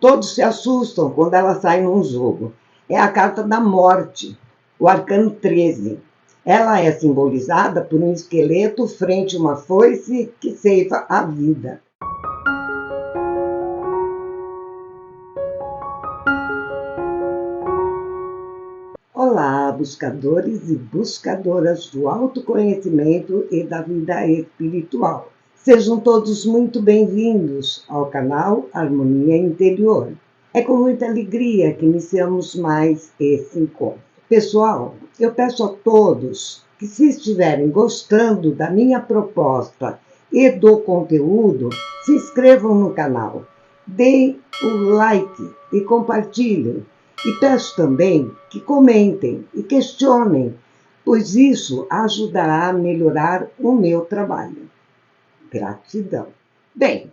Todos se assustam quando ela sai num jogo. É a carta da morte, o arcano 13. Ela é simbolizada por um esqueleto frente a uma foice que ceifa a vida. Olá, buscadores e buscadoras do autoconhecimento e da vida espiritual. Sejam todos muito bem-vindos ao canal Harmonia Interior. É com muita alegria que iniciamos mais esse encontro. Pessoal, eu peço a todos que, se estiverem gostando da minha proposta e do conteúdo, se inscrevam no canal, deem o like e compartilhem. E peço também que comentem e questionem, pois isso ajudará a melhorar o meu trabalho. Gratidão. Bem,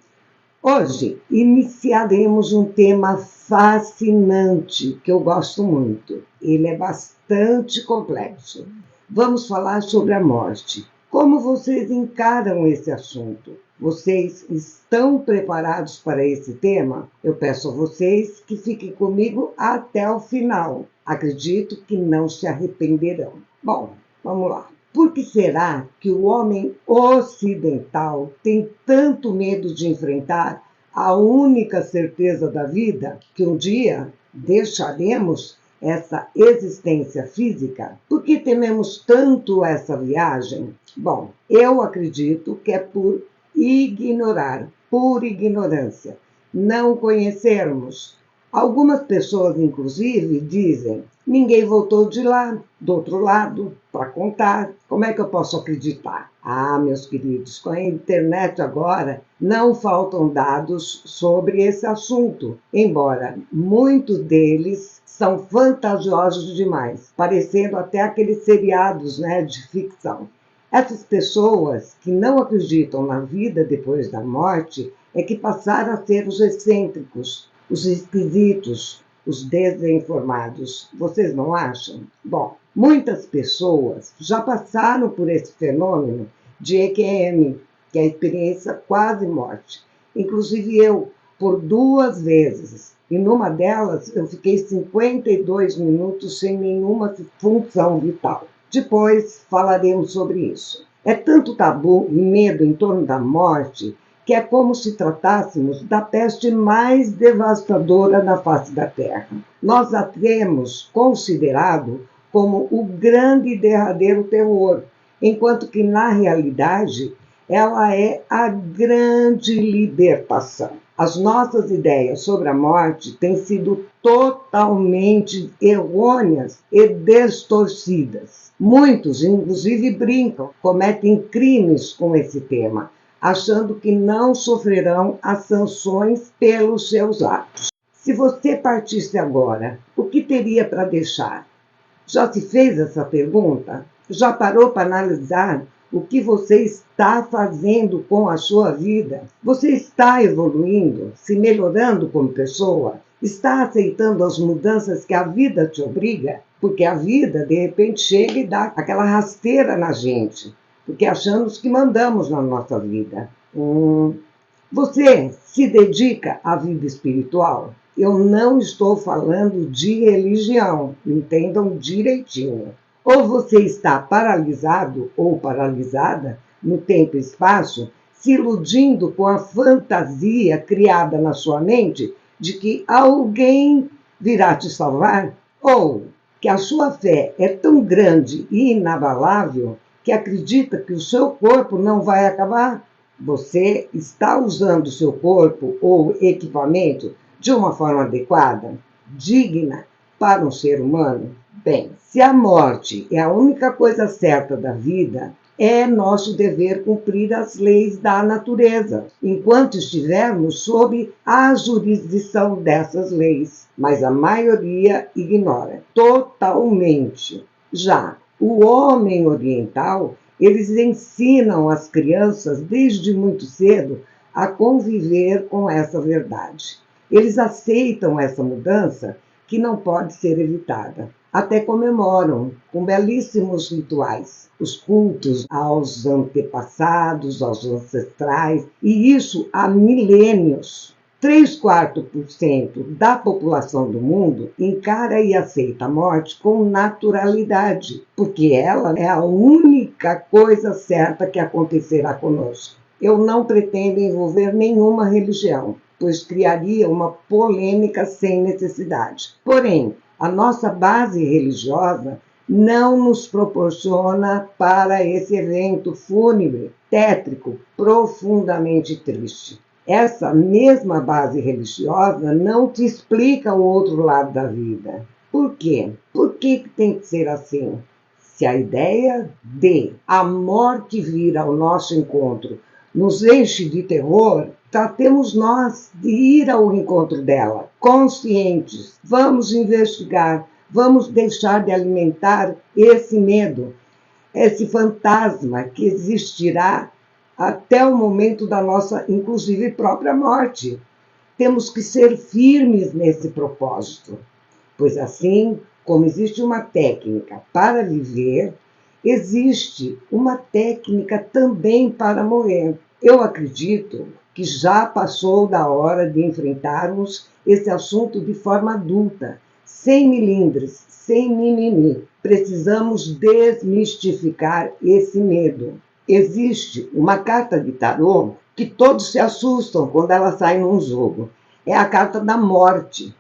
hoje iniciaremos um tema fascinante que eu gosto muito. Ele é bastante complexo. Vamos falar sobre a morte. Como vocês encaram esse assunto? Vocês estão preparados para esse tema? Eu peço a vocês que fiquem comigo até o final. Acredito que não se arrependerão. Bom, vamos lá. Por que será que o homem ocidental tem tanto medo de enfrentar a única certeza da vida, que um dia deixaremos essa existência física? Por que tememos tanto essa viagem? Bom, eu acredito que é por ignorar, por ignorância, não conhecermos. Algumas pessoas, inclusive, dizem: ninguém voltou de lá, do outro lado, para contar. Como é que eu posso acreditar? Ah, meus queridos, com a internet agora, não faltam dados sobre esse assunto, embora muitos deles são fantasiosos demais, parecendo até aqueles seriados, de ficção. Essas pessoas que não acreditam na vida depois da morte é que passaram a ser os excêntricos, os esquisitos, os desinformados. Vocês não acham? Bom, muitas pessoas já passaram por esse fenômeno de EQM, que é a experiência quase morte. Inclusive eu, por 2 vezes. E numa delas eu fiquei 52 minutos sem nenhuma função vital. Depois falaremos sobre isso. É tanto tabu e medo em torno da morte que é como se tratássemos da peste mais devastadora na face da Terra. Nós a temos considerado como o grande e derradeiro terror, enquanto que, na realidade, ela é a grande libertação. As nossas ideias sobre a morte têm sido totalmente errôneas e distorcidas. Muitos, inclusive, brincam, cometem crimes com esse tema, achando que não sofrerão as sanções pelos seus atos. Se você partisse agora, o que teria para deixar? Já se fez essa pergunta? Já parou para analisar o que você está fazendo com a sua vida? Você está evoluindo, se melhorando como pessoa? Está aceitando as mudanças que a vida te obriga? Porque a vida, de repente, chega e dá aquela rasteira na gente, porque achamos que mandamos na nossa vida. Você se dedica à vida espiritual? Eu não estou falando de religião, entendam direitinho. Ou você está paralisado ou paralisada no tempo e espaço, se iludindo com a fantasia criada na sua mente de que alguém virá te salvar? Ou que a sua fé é tão grande e inabalável que acredita que o seu corpo não vai acabar? Você está usando o seu corpo ou equipamento de uma forma adequada, digna para um ser humano? Bem, se a morte é a única coisa certa da vida, é nosso dever cumprir as leis da natureza, enquanto estivermos sob a jurisdição dessas leis. Mas a maioria ignora totalmente. Já o homem oriental, eles ensinam as crianças desde muito cedo a conviver com essa verdade. Eles aceitam essa mudança que não pode ser evitada. Até comemoram com belíssimos rituais os cultos aos antepassados, aos ancestrais, e isso há milênios. 3/4% da população do mundo encara e aceita a morte com naturalidade, porque ela é a única coisa certa que acontecerá conosco. Eu não pretendo envolver nenhuma religião, pois criaria uma polêmica sem necessidade. Porém, a nossa base religiosa não nos proporciona para esse evento fúnebre, tétrico, profundamente triste. Essa mesma base religiosa não te explica o outro lado da vida. Por quê? Por que tem que ser assim? Se a ideia de a morte vir ao nosso encontro nos enche de terror, tratemos nós de ir ao encontro dela, conscientes. Vamos investigar, vamos deixar de alimentar esse medo, esse fantasma que existirá até o momento da nossa, inclusive, própria morte. Temos que ser firmes nesse propósito, pois assim como existe uma técnica para viver, existe uma técnica também para morrer. Eu acredito que já passou da hora de enfrentarmos esse assunto de forma adulta, sem milindres, sem mimimi. Precisamos desmistificar esse medo. Existe uma carta de tarô que todos se assustam quando ela sai num jogo. É a carta da morte,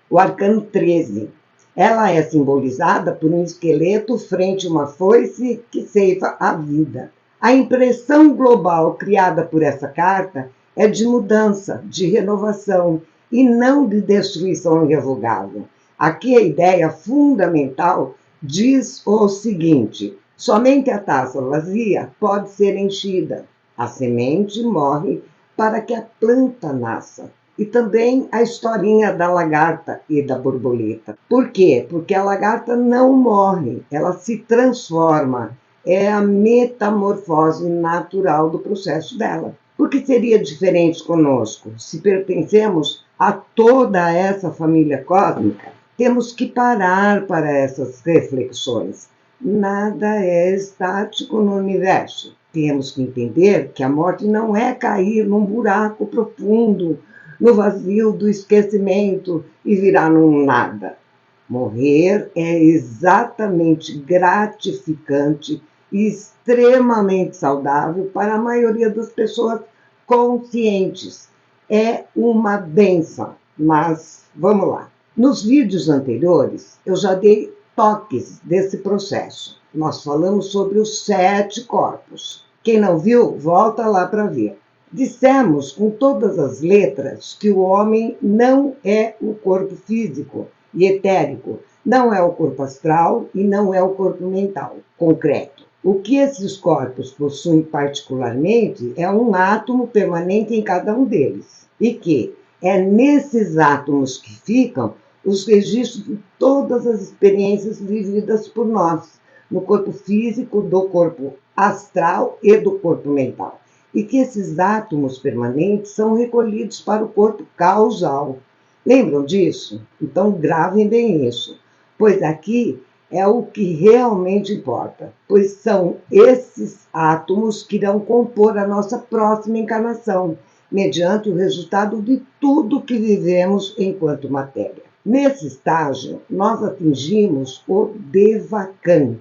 o arcano 13. Ela é simbolizada por um esqueleto frente a uma foice que ceifa a vida. A impressão global criada por essa carta é de mudança, de renovação e não de destruição irrevogável. Aqui a ideia fundamental diz o seguinte: somente a taça vazia pode ser enchida. A semente morre para que a planta nasça. E também a historinha da lagarta e da borboleta. Por quê? Porque a lagarta não morre, ela se transforma. É a metamorfose natural do processo dela. Por que seria diferente conosco? Se pertencemos a toda essa família cósmica, temos que parar para essas reflexões. Nada é estático no universo. Temos que entender que a morte não é cair num buraco profundo, no vazio do esquecimento e virar num nada. Morrer é exatamente gratificante e extremamente saudável para a maioria das pessoas conscientes. É uma bênção, mas vamos lá. Nos vídeos anteriores, eu já dei toques desse processo. Nós falamos sobre os 7 corpos. Quem não viu, volta lá para ver. Dissemos com todas as letras que o homem não é o corpo físico e etérico, não é o corpo astral e não é o corpo mental, concreto. O que esses corpos possuem particularmente é um átomo permanente em cada um deles, e que é nesses átomos que ficam os registros de todas as experiências vividas por nós, no corpo físico, do corpo astral e do corpo mental. E que esses átomos permanentes são recolhidos para o corpo causal. Lembram disso? Então gravem bem isso, pois aqui é o que realmente importa, pois são esses átomos que irão compor a nossa próxima encarnação, mediante o resultado de tudo que vivemos enquanto matéria. Nesse estágio, nós atingimos o Devakan,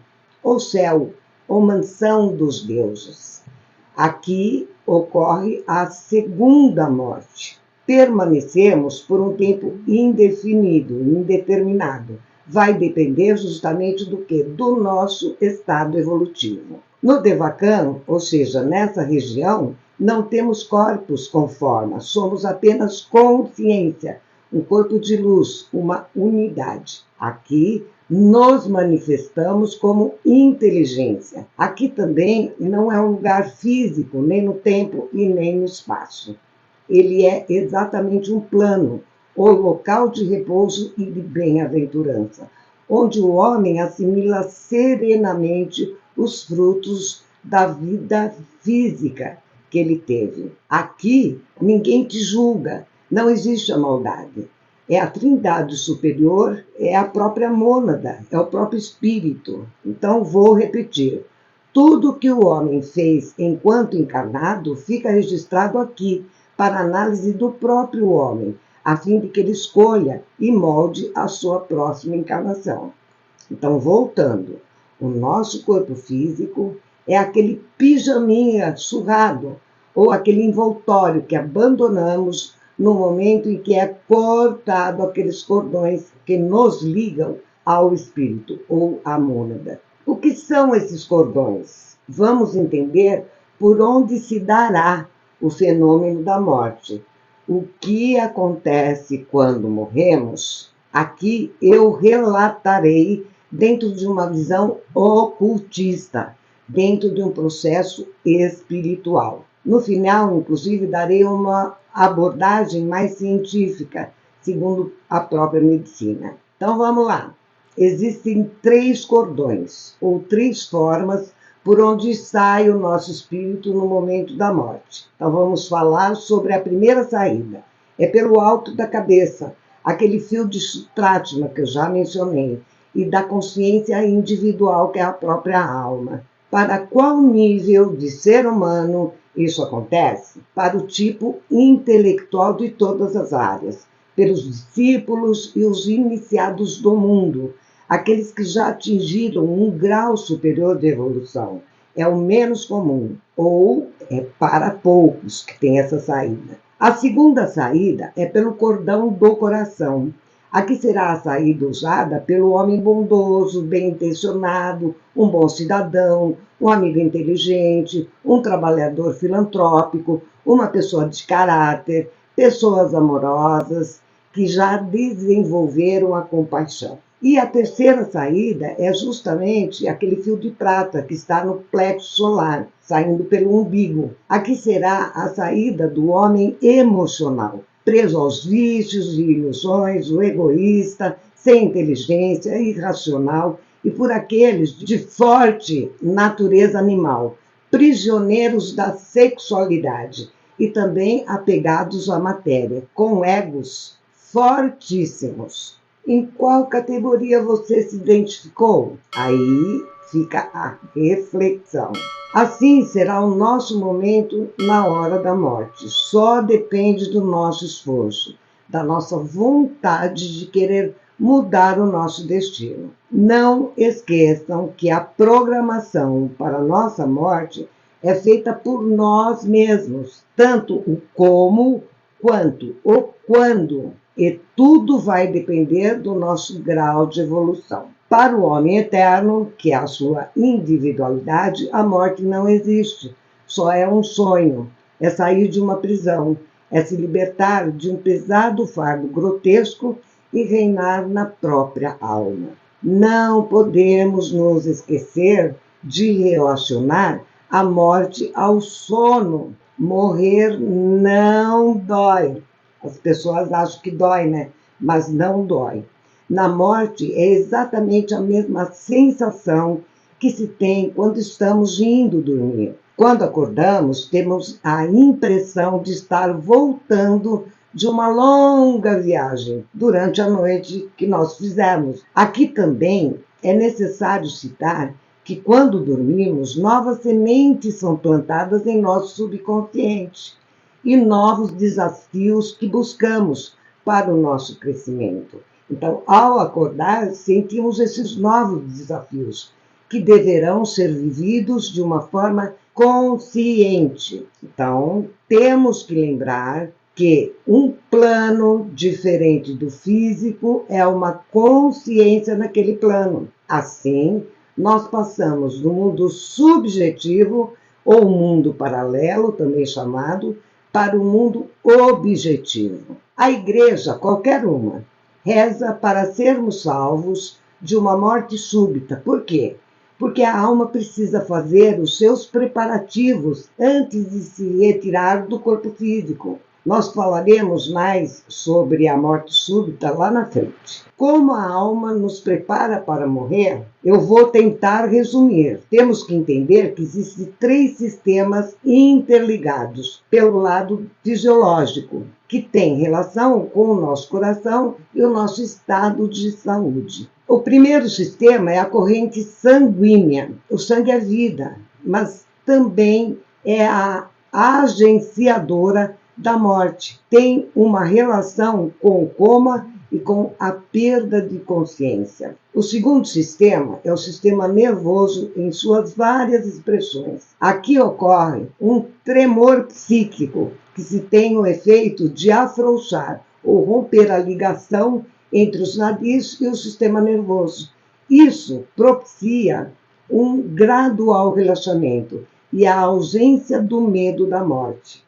o céu, ou mansão dos deuses. Aqui ocorre a segunda morte. Permanecemos por um tempo indefinido, indeterminado. Vai depender justamente do quê? Do nosso estado evolutivo. No Devakan, ou seja, nessa região, não temos corpos com forma, somos apenas consciência, um corpo de luz, uma unidade. Aqui nos manifestamos como inteligência. Aqui também não é um lugar físico, nem no tempo e nem no espaço. Ele é exatamente um plano, o local de repouso e de bem-aventurança, onde o homem assimila serenamente os frutos da vida física que ele teve. Aqui ninguém te julga, não existe a maldade. É a trindade superior, é a própria mônada, é o próprio espírito. Então, vou repetir. Tudo que o homem fez enquanto encarnado fica registrado aqui, para análise do próprio homem, a fim de que ele escolha e molde a sua próxima encarnação. Então, voltando, o nosso corpo físico é aquele pijaminha surrado, ou aquele envoltório que abandonamos no momento em que é cortado aqueles cordões que nos ligam ao espírito ou à mônada. O que são esses cordões? Vamos entender por onde se dará o fenômeno da morte. O que acontece quando morremos? Aqui eu relatarei dentro de uma visão ocultista, dentro de um processo espiritual. No final, inclusive, darei uma abordagem mais científica, segundo a própria medicina. Então vamos lá. Existem 3 cordões, ou 3 formas por onde sai o nosso espírito no momento da morte. Então vamos falar sobre a primeira saída. É pelo alto da cabeça, aquele fio de Sutrátana que eu já mencionei, e da consciência individual, que é a própria alma. Para qual nível de ser humano isso acontece? Para o tipo intelectual de todas as áreas, pelos discípulos e os iniciados do mundo, aqueles que já atingiram um grau superior de evolução. É o menos comum, ou é para poucos que tem essa saída. A segunda saída é pelo cordão do coração. Aqui será a saída usada pelo homem bondoso, bem-intencionado, um bom cidadão, um amigo inteligente, um trabalhador filantrópico, uma pessoa de caráter, pessoas amorosas que já desenvolveram a compaixão. E a terceira saída é justamente aquele fio de prata que está no plexo solar, saindo pelo umbigo. Aqui será a saída do homem emocional, preso aos vícios e ilusões, o egoísta, sem inteligência, irracional, e por aqueles de forte natureza animal, prisioneiros da sexualidade e também apegados à matéria, com egos fortíssimos. Em qual categoria você se identificou? Aí fica a reflexão. Assim será o nosso momento na hora da morte. Só depende do nosso esforço, da nossa vontade de querer mudar o nosso destino. Não esqueçam que a programação para a nossa morte é feita por nós mesmos, tanto o como quanto o quando. E tudo vai depender do nosso grau de evolução. Para o homem eterno, que é a sua individualidade, a morte não existe. Só é um sonho, é sair de uma prisão, é se libertar de um pesado fardo grotesco e reinar na própria alma. Não podemos nos esquecer de relacionar a morte ao sono. Morrer não dói. As pessoas acham que dói, né? Mas não dói. Na morte é exatamente a mesma sensação que se tem quando estamos indo dormir. Quando acordamos, temos a impressão de estar voltando de uma longa viagem durante a noite que nós fizemos. Aqui também é necessário citar que quando dormimos, novas sementes são plantadas em nosso subconsciente e novos desafios que buscamos para o nosso crescimento. Então, ao acordar, sentimos esses novos desafios que deverão ser vividos de uma forma consciente. Então, temos que lembrar que um plano diferente do físico é uma consciência naquele plano. Assim, nós passamos do mundo subjetivo, ou mundo paralelo, também chamado, para o mundo objetivo. A igreja, qualquer uma, reza para sermos salvos de uma morte súbita. Por quê? Porque a alma precisa fazer os seus preparativos antes de se retirar do corpo físico. Nós falaremos mais sobre a morte súbita lá na frente. Como a alma nos prepara para morrer, eu vou tentar resumir. Temos que entender que existem 3 sistemas interligados pelo lado fisiológico, que tem relação com o nosso coração e o nosso estado de saúde. O primeiro sistema é a corrente sanguínea. O sangue é vida, mas também é a agenciadora da morte. Tem uma relação com o coma e com a perda de consciência. O segundo sistema é o sistema nervoso em suas várias expressões. Aqui ocorre um tremor psíquico que se tem o efeito de afrouxar ou romper a ligação entre os nadis e o sistema nervoso. Isso propicia um gradual relaxamento e a ausência do medo da morte.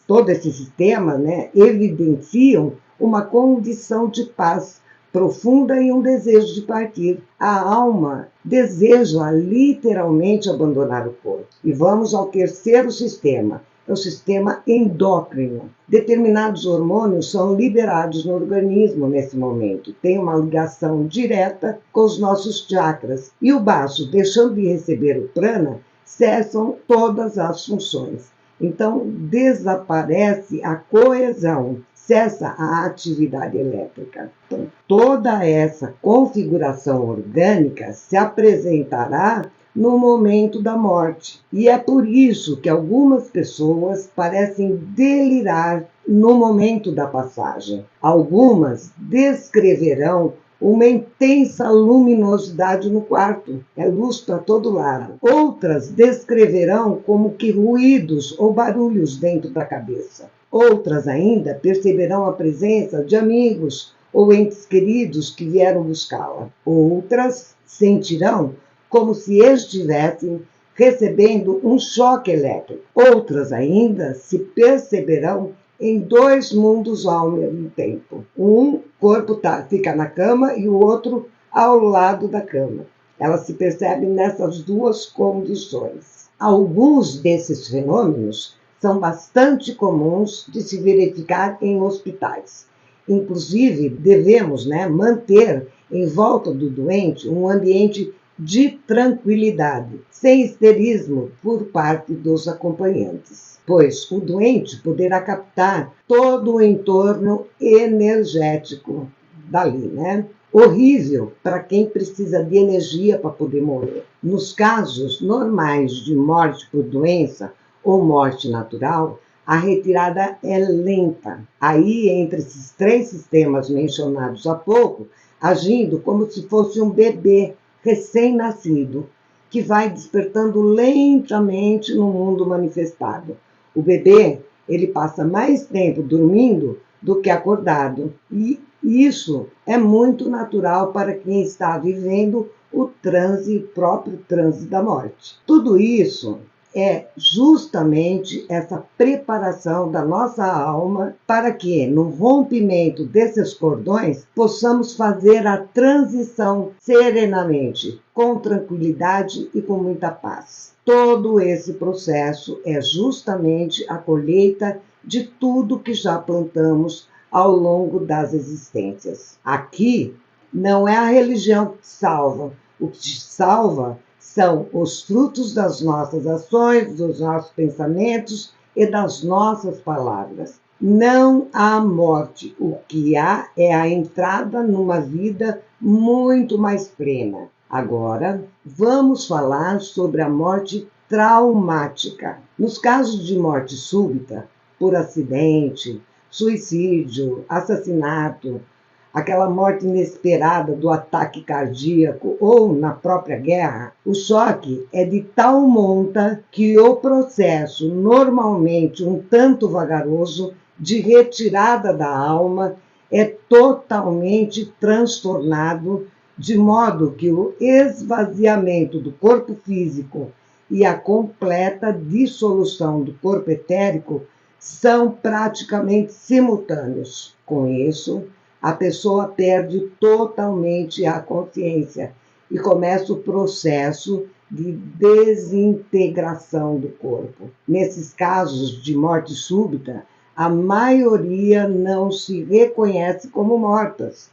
Todo esse sistema, evidenciam uma condição de paz profunda e um desejo de partir. A alma deseja literalmente abandonar o corpo. E vamos ao terceiro sistema, é o sistema endócrino. Determinados hormônios são liberados no organismo nesse momento. Tem uma ligação direta com os nossos chakras. E o baço, deixando de receber o prana, cessam todas as funções. Então, desaparece a coesão, cessa a atividade elétrica. Então, toda essa configuração orgânica se apresentará no momento da morte. E é por isso que algumas pessoas parecem delirar no momento da passagem. Algumas descreverão uma intensa luminosidade no quarto, é luz para todo lado. Outras descreverão como que ruídos ou barulhos dentro da cabeça. Outras ainda perceberão a presença de amigos ou entes queridos que vieram buscá-la. Outras sentirão como se estivessem recebendo um choque elétrico. Outras ainda se perceberão em dois mundos ao mesmo tempo. Um corpo fica na cama e o outro ao lado da cama. Elas se percebem nessas duas condições. Alguns desses fenômenos são bastante comuns de se verificar em hospitais. Inclusive, devemos manter em volta do doente um ambiente de tranquilidade, sem histerismo por parte dos acompanhantes, pois o doente poderá captar todo o entorno energético dali, Horrível para quem precisa de energia para poder morrer. Nos casos normais de morte por doença ou morte natural, a retirada é lenta. Aí, entre esses três sistemas mencionados há pouco, agindo como se fosse um bebê recém-nascido, que vai despertando lentamente no mundo manifestado. O bebê, ele passa mais tempo dormindo do que acordado. E isso é muito natural para quem está vivendo o próprio transe da morte. Tudo isso é justamente essa preparação da nossa alma para que, no rompimento desses cordões, possamos fazer a transição serenamente, com tranquilidade e com muita paz. Todo esse processo é justamente a colheita de tudo que já plantamos ao longo das existências. Aqui não é a religião que te salva. O que te salva são os frutos das nossas ações, dos nossos pensamentos e das nossas palavras. Não há morte. O que há é a entrada numa vida muito mais plena. Agora, vamos falar sobre a morte traumática. Nos casos de morte súbita, por acidente, suicídio, assassinato, aquela morte inesperada do ataque cardíaco ou na própria guerra, o choque é de tal monta que o processo, normalmente um tanto vagaroso, de retirada da alma é totalmente transtornado, de modo que o esvaziamento do corpo físico e a completa dissolução do corpo etérico são praticamente simultâneos. Com isso, a pessoa perde totalmente a consciência e começa o processo de desintegração do corpo. Nesses casos de morte súbita, a maioria não se reconhece como mortas.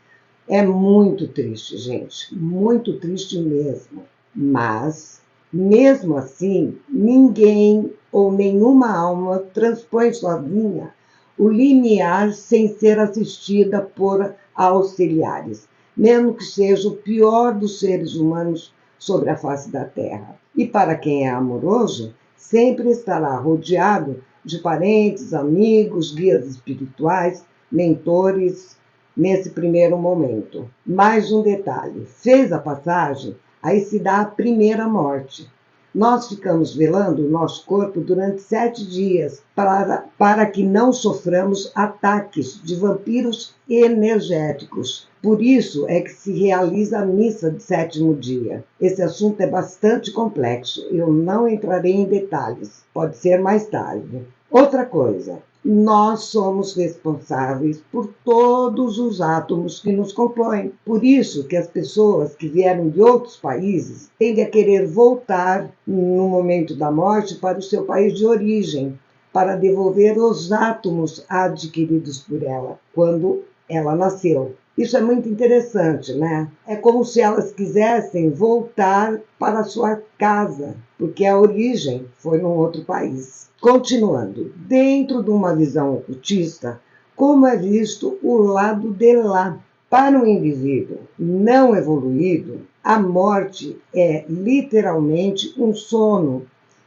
É muito triste, gente, muito triste mesmo. Mas, mesmo assim, ninguém ou nenhuma alma transpõe sozinha o limiar sem ser assistida por auxiliares, mesmo que seja o pior dos seres humanos sobre a face da Terra. E para quem é amoroso, sempre estará rodeado de parentes, amigos, guias espirituais, mentores, nesse primeiro momento. Mais um detalhe: fez a passagem, aí se dá a primeira morte. Nós ficamos velando o nosso corpo durante 7 dias para que não soframos ataques de vampiros energéticos. Por isso é que se realiza a missa de 7º dia. Esse assunto é bastante complexo, eu não entrarei em detalhes, pode ser mais tarde. Outra coisa, nós somos responsáveis por todos os átomos que nos compõem. Por isso que as pessoas que vieram de outros países tendem a querer voltar no momento da morte para o seu país de origem, para devolver os átomos adquiridos por ela quando ela nasceu. Isso é muito interessante, né? É como se elas quisessem voltar para a sua casa, porque a origem foi num outro país. Continuando, dentro de uma visão ocultista, como é visto o lado de lá? Para um indivíduo não evoluído, a morte é literalmente um sono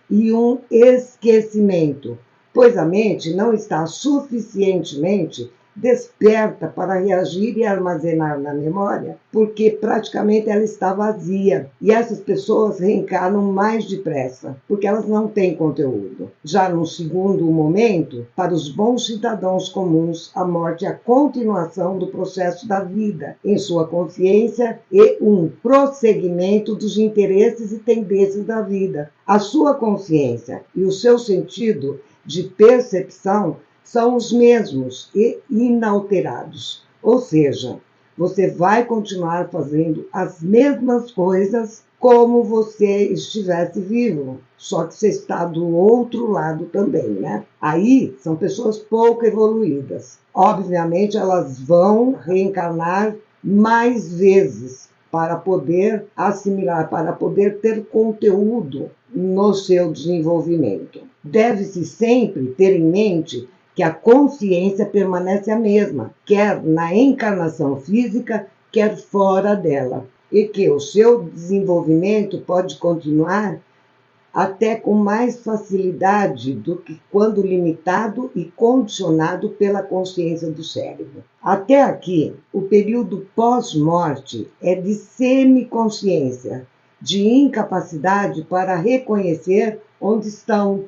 e um esquecimento, pois a mente não está suficientemente desperta para reagir e armazenar na memória, porque praticamente ela está vazia. E essas pessoas reencarnam mais depressa, porque elas não têm conteúdo. Já no segundo momento, para os bons cidadãos comuns, a morte é a continuação do processo da vida em sua consciência e um prosseguimento dos interesses e tendências da vida. A sua consciência e o seu sentido de percepção são os mesmos e inalterados. Ou seja, você vai continuar fazendo as mesmas coisas como você estivesse vivo, só que você está do outro lado também, né? Aí são pessoas pouco evoluídas. Obviamente, elas vão reencarnar mais vezes para poder assimilar, para poder ter conteúdo no seu desenvolvimento. Deve-se sempre ter em mente que a consciência permanece a mesma, quer na encarnação física, quer fora dela, e que o seu desenvolvimento pode continuar até com mais facilidade do que quando limitado e condicionado pela consciência do cérebro. Até aqui, o período pós-morte é de semiconsciência, de incapacidade para reconhecer onde estão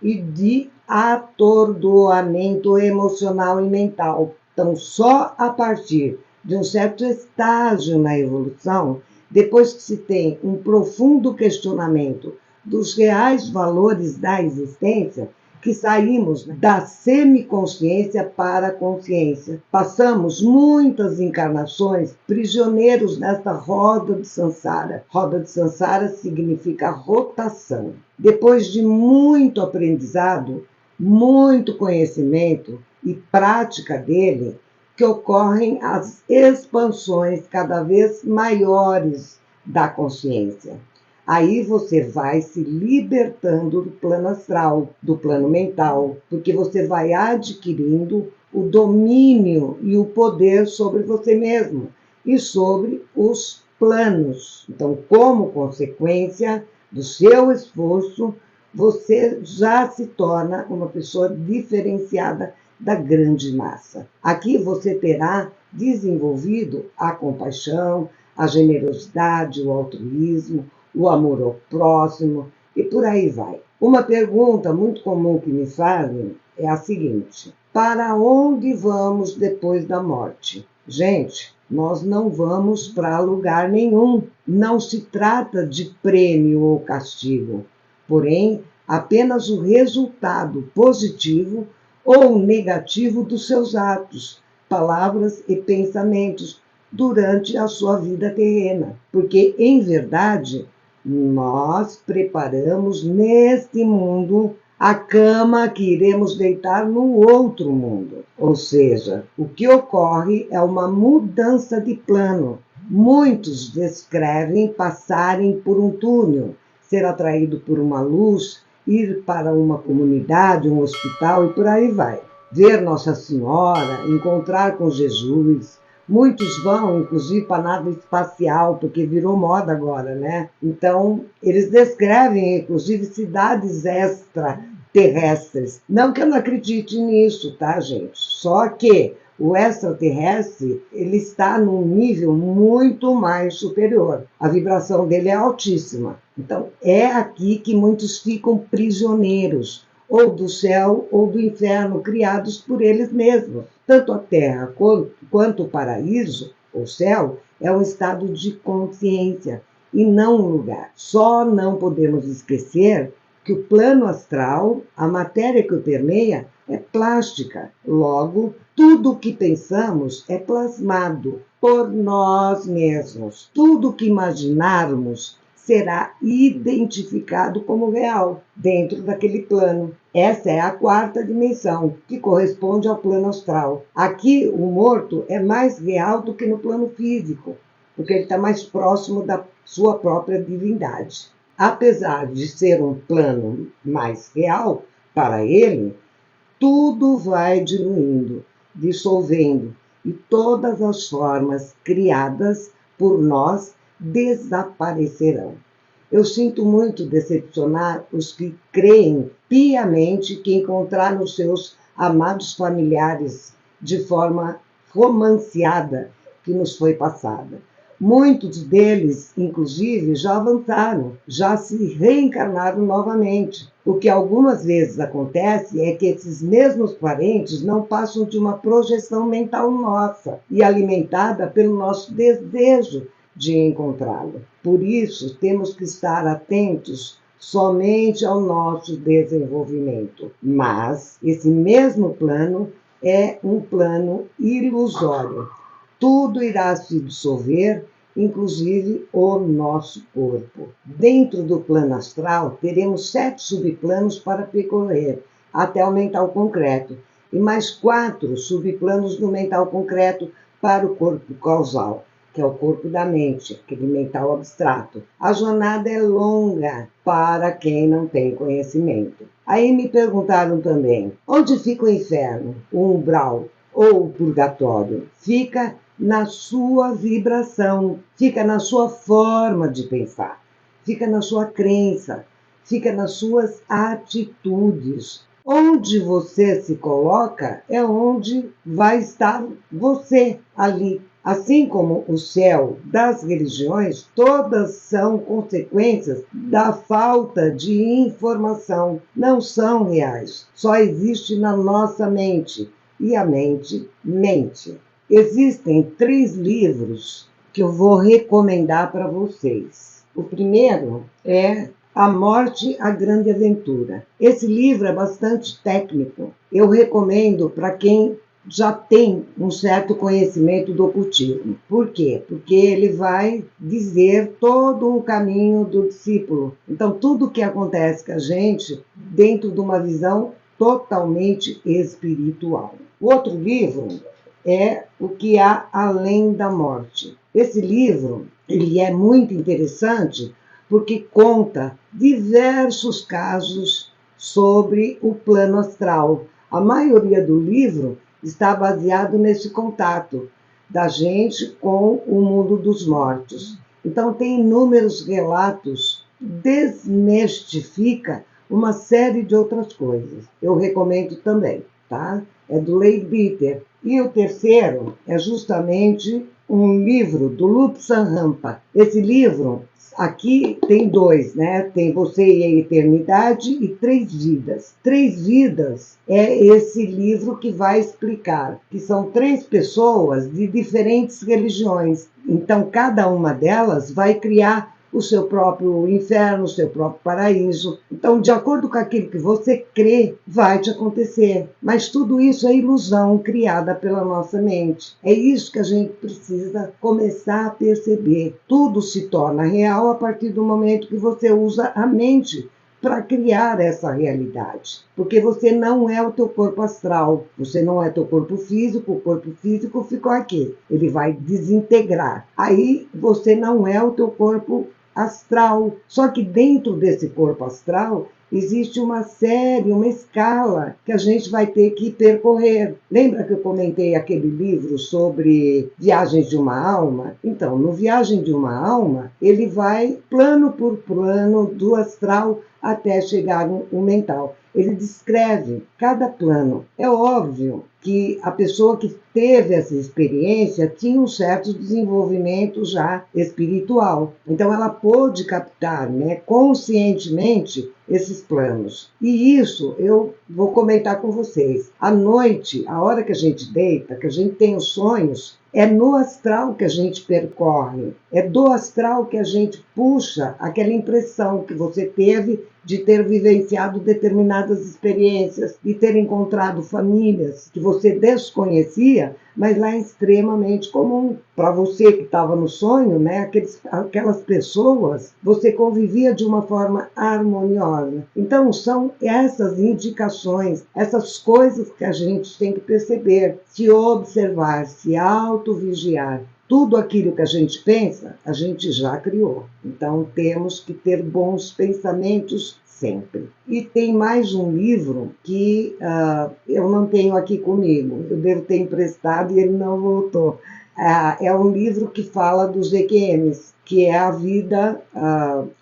e de atordoamento emocional e mental. Então, só a partir de um certo estágio na evolução, depois que se tem um profundo questionamento dos reais valores da existência, que saímos da semiconsciência para a consciência. Passamos muitas encarnações prisioneiros nesta roda de Sansara. Roda de Sansara significa rotação. Depois de muito aprendizado, muito conhecimento e prática dele, que ocorrem as expansões cada vez maiores da consciência. Aí você vai se libertando do plano astral, do plano mental, porque você vai adquirindo o domínio e o poder sobre você mesmo e sobre os planos. Então, como consequência do seu esforço, você já se torna uma pessoa diferenciada da grande massa. Aqui você terá desenvolvido a compaixão, a generosidade, o altruísmo, o amor ao próximo e por aí vai. Uma pergunta muito comum que me fazem é a seguinte: para onde vamos depois da morte? Gente, nós não vamos para lugar nenhum. Não se trata de prêmio ou castigo, porém, apenas o resultado positivo ou negativo dos seus atos, palavras e pensamentos durante a sua vida terrena. Porque, em verdade, nós preparamos neste mundo a cama que iremos deitar no outro mundo. Ou seja, o que ocorre é uma mudança de plano. Muitos descrevem passarem por um túnel, ser atraído por uma luz, ir para uma comunidade, um hospital e por aí vai. Ver Nossa Senhora, encontrar com Jesus. Muitos vão, inclusive, para a nave espacial, porque virou moda agora, né? Então, eles descrevem, inclusive, cidades extraterrestres extraterrestres. Não que eu não acredite nisso, tá, gente? Só que o extraterrestre, ele está num nível muito mais superior. A vibração dele é altíssima. Então, é aqui que muitos ficam prisioneiros, ou do céu ou do inferno, criados por eles mesmos. Tanto a Terra quanto o paraíso, o céu, é um estado de consciência e não um lugar. Só não podemos esquecer que o plano astral, a matéria que o permeia, é plástica. Logo, tudo o que pensamos é plasmado por nós mesmos. Tudo o que imaginarmos será identificado como real dentro daquele plano. Essa é a quarta dimensão, que corresponde ao plano astral. Aqui, o morto é mais real do que no plano físico, porque ele está mais próximo da sua própria divindade. Apesar de ser um plano mais real para ele, tudo vai diluindo, dissolvendo, e todas as formas criadas por nós desaparecerão. Eu sinto muito decepcionar os que creem piamente que encontraram seus amados familiares de forma romanceada que nos foi passada. Muitos deles, inclusive, já avançaram, já se reencarnaram novamente. O que algumas vezes acontece é que esses mesmos parentes não passam de uma projeção mental nossa e alimentada pelo nosso desejo de encontrá-lo. Por isso, temos que estar atentos somente ao nosso desenvolvimento. Mas esse mesmo plano é um plano ilusório. Tudo irá se dissolver, inclusive o nosso corpo. Dentro do plano astral, teremos 7 subplanos para percorrer, até o mental concreto, e mais 4 subplanos do mental concreto para o corpo causal, que é o corpo da mente, aquele mental abstrato. A jornada é longa para quem não tem conhecimento. Aí me perguntaram também, onde fica o inferno, o umbral ou o purgatório? Fica na sua vibração, fica na sua forma de pensar, fica na sua crença, fica nas suas atitudes. Onde você se coloca é onde vai estar você ali. Assim como o céu das religiões, todas são consequências da falta de informação, não são reais, só existe na nossa mente, e a mente mente. Existem 3 livros que eu vou recomendar para vocês. O primeiro é A Morte, a Grande Aventura. Esse livro é bastante técnico. Eu recomendo para quem já tem um certo conhecimento do ocultismo. Por quê? Porque ele vai dizer todo o caminho do discípulo. Então, tudo o que acontece com a gente dentro de uma visão totalmente espiritual. O outro livro é O que há além da morte. Esse livro ele é muito interessante porque conta diversos casos sobre o plano astral. A maioria do livro está baseado nesse contato da gente com o mundo dos mortos. Então tem inúmeros relatos, desmistifica uma série de outras coisas. Eu recomendo também, tá? É do Leadbeater. E o terceiro é justamente um livro do Lupsan Rampa. Esse livro, aqui tem 2, né? Tem Você e a Eternidade e 3 Vidas. 3 Vidas é esse livro que vai explicar que são 3 pessoas de diferentes religiões. Então, cada uma delas vai criar o seu próprio inferno, o seu próprio paraíso. Então, de acordo com aquilo que você crê, vai te acontecer. Mas tudo isso é ilusão criada pela nossa mente. É isso que a gente precisa começar a perceber. Tudo se torna real a partir do momento que você usa a mente para criar essa realidade. Porque você não é o teu corpo astral, você não é teu corpo físico, o corpo físico ficou aqui. Ele vai desintegrar. Aí você não é o teu corpo astral. Só que dentro desse corpo astral existe uma série, uma escala que a gente vai ter que percorrer. Lembra que eu comentei aquele livro sobre Viagens de uma Alma? Então, no Viagem de uma Alma, ele vai plano por plano do astral até chegar no mental. ele descreve cada plano. É óbvio que a pessoa que teve essa experiência tinha um certo desenvolvimento já espiritual. Então ela pôde captar, né, conscientemente esses planos. E isso eu vou comentar com vocês. À noite, a hora que a gente deita, que a gente tem os sonhos, é no astral que a gente percorre, é do astral que a gente puxa aquela impressão que você teve de ter vivenciado determinadas experiências, de ter encontrado famílias que você desconhecia, mas lá é extremamente comum. Para você que estava no sonho, né, aquelas pessoas, você convivia de uma forma harmoniosa. Então, são essas indicações, essas coisas que a gente tem que perceber, se observar, se autovigiar. Tudo aquilo que a gente pensa, a gente já criou. Então, temos que ter bons pensamentos sempre. E tem mais um livro que eu não tenho aqui comigo. Eu devo ter emprestado e ele não voltou. É um livro que fala dos EQMs, que é a vida,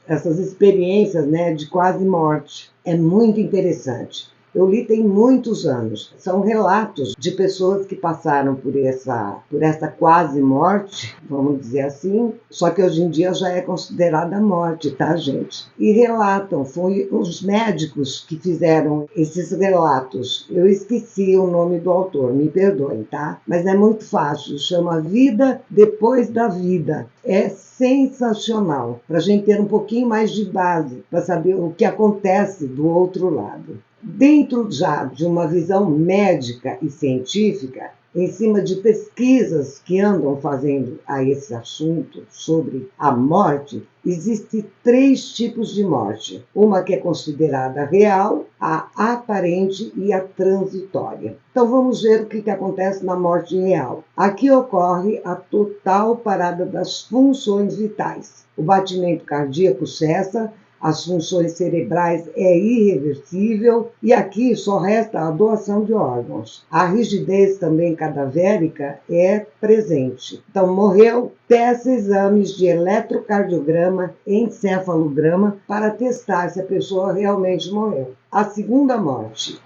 essas experiências, né, de quase morte. É muito interessante. Eu li tem muitos anos. São relatos de pessoas que passaram por essa quase morte, vamos dizer assim, só que hoje em dia já é considerada morte, tá, gente? E relatam, foi os médicos que fizeram esses relatos. Eu esqueci o nome do autor, me perdoem, tá? Mas é muito fácil, chama Vida Depois da Vida. É sensacional, para a gente ter um pouquinho mais de base, para saber o que acontece do outro lado. Dentro já de uma visão médica e científica, em cima de pesquisas que andam fazendo a esse assunto sobre a morte, existem 3 tipos de morte. Uma que é considerada real, a aparente e a transitória. Então vamos ver o que acontece na morte real. Aqui ocorre a total parada das funções vitais. O batimento cardíaco cessa, as funções cerebrais é irreversível e aqui só resta a doação de órgãos. A rigidez também cadavérica é presente. Então morreu, peça exames de eletrocardiograma e encefalograma para testar se a pessoa realmente morreu. A segunda morte,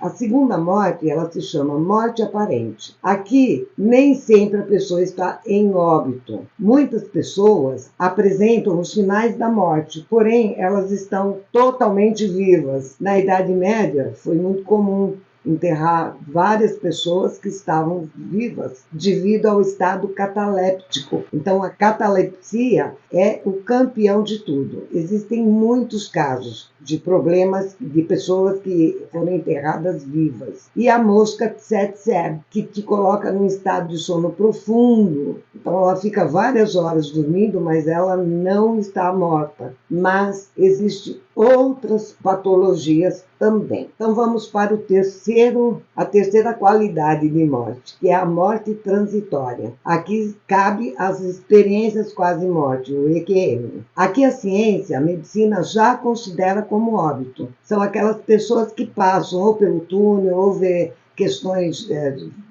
ela se chama morte aparente. Aqui, nem sempre a pessoa está em óbito. Muitas pessoas apresentam os sinais da morte, porém elas estão totalmente vivas. Na Idade Média, foi muito comum enterrar várias pessoas que estavam vivas devido ao estado cataléptico. Então, a catalepsia é o campeão de tudo. Existem muitos casos de problemas de pessoas que foram enterradas vivas. E a mosca tsetse, que te coloca num estado de sono profundo. Então, ela fica várias horas dormindo, mas ela não está morta. Mas existe outras patologias também. Então vamos para a terceira qualidade de morte, que é a morte transitória. Aqui cabe as experiências quase-morte, o EQM. Aqui a ciência, a medicina já considera como óbito. São aquelas pessoas que passam ou pelo túnel, ou vê questões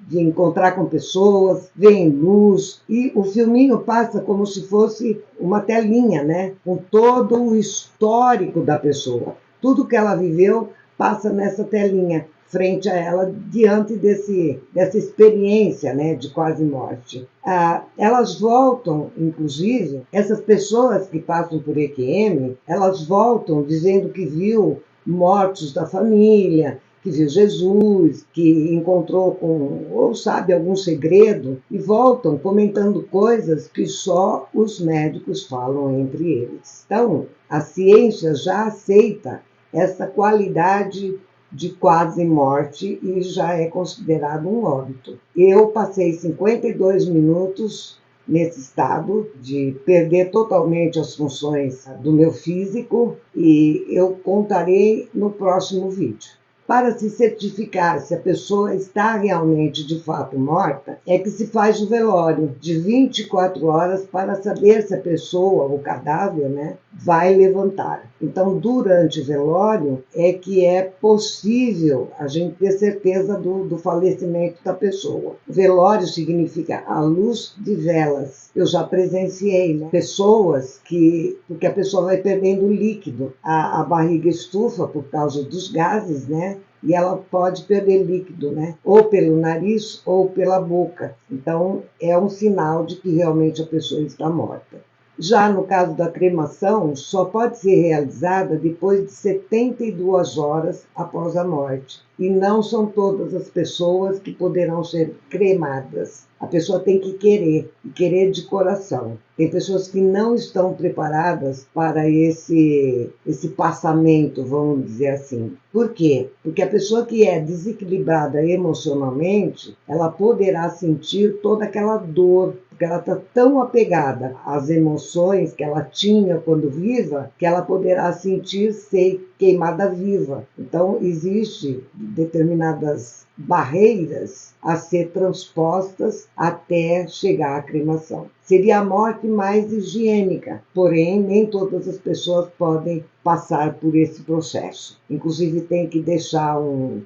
de encontrar com pessoas, veem luz, e o filminho passa como se fosse uma telinha, né? Com todo o histórico da pessoa. Tudo que ela viveu passa nessa telinha, frente a ela, diante dessa experiência, né, de quase morte. Elas voltam, inclusive, essas pessoas que passam por EQM, elas voltam dizendo que viu mortos da família, que viu Jesus, que encontrou ou sabe algum segredo, e voltam comentando coisas que só os médicos falam entre eles. Então, a ciência já aceita essa qualidade de quase morte e já é considerado um óbito. Eu passei 52 minutos nesse estado de perder totalmente as funções do meu físico e eu contarei no próximo vídeo. Para se certificar se a pessoa está realmente de fato morta, é que se faz o velório de 24 horas para saber se a pessoa, o cadáver, né, vai levantar. Então, durante o velório é que é possível a gente ter certeza do falecimento da pessoa. Velório significa a luz de velas. Eu já presenciei, né, pessoas porque a pessoa vai perdendo líquido, a barriga estufa por causa dos gases, né? e ela pode perder líquido, né? Ou pelo nariz ou pela boca. Então, é um sinal de que realmente a pessoa está morta. Já no caso da cremação, só pode ser realizada depois de 72 horas após a morte. E não são todas as pessoas que poderão ser cremadas. A pessoa tem que querer, e querer de coração. Tem pessoas que não estão preparadas para esse passamento, vamos dizer assim. Por quê? Porque a pessoa que é desequilibrada emocionalmente, ela poderá sentir toda aquela dor, porque ela está tão apegada às emoções que ela tinha quando viva, que ela poderá sentir ser queimada viva. Então, existe determinadas barreiras a ser transpostas até chegar à cremação. Seria a morte mais higiênica, porém, nem todas as pessoas podem passar por esse processo. Inclusive, tem que deixar um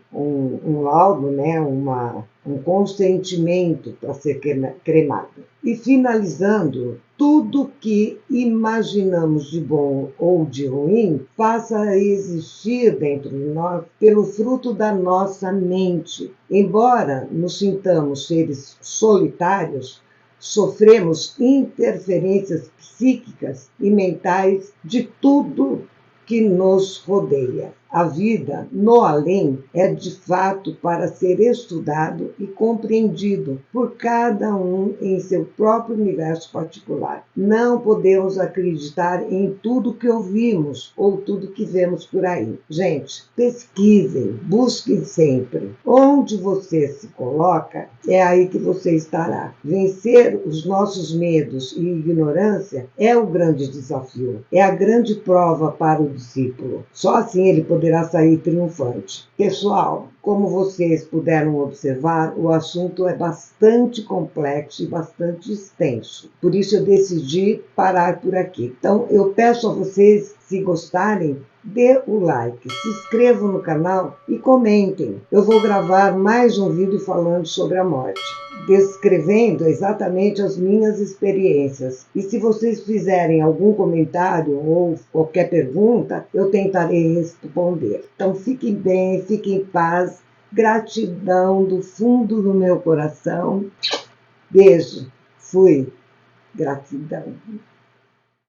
laudo, né, um consentimento para ser cremado. E finalizando, tudo que imaginamos de bom ou de ruim passa a existir dentro de nós pelo fruto da nossa mente. Embora nos sintamos seres solitários, sofremos interferências psíquicas e mentais de tudo que nos rodeia. A vida no além é de fato para ser estudado e compreendido por cada um em seu próprio universo particular. Não podemos acreditar em tudo que ouvimos ou tudo que vemos por aí. Gente, pesquisem, busquem sempre. Onde você se coloca, é aí que você estará. Vencer os nossos medos e ignorância é o grande desafio, é a grande prova para o discípulo. Só assim ele poderá sair triunfante. Pessoal, como vocês puderam observar, o assunto é bastante complexo e bastante extenso. Por isso eu decidi parar por aqui. Então eu peço a vocês, se gostarem, dê o like, se inscrevam no canal e comentem. Eu vou gravar mais um vídeo falando sobre a morte, descrevendo exatamente as minhas experiências. E se vocês fizerem algum comentário ou qualquer pergunta, eu tentarei responder. Então fiquem bem, fiquem em paz. Gratidão do fundo do meu coração. Beijo. Fui. Gratidão.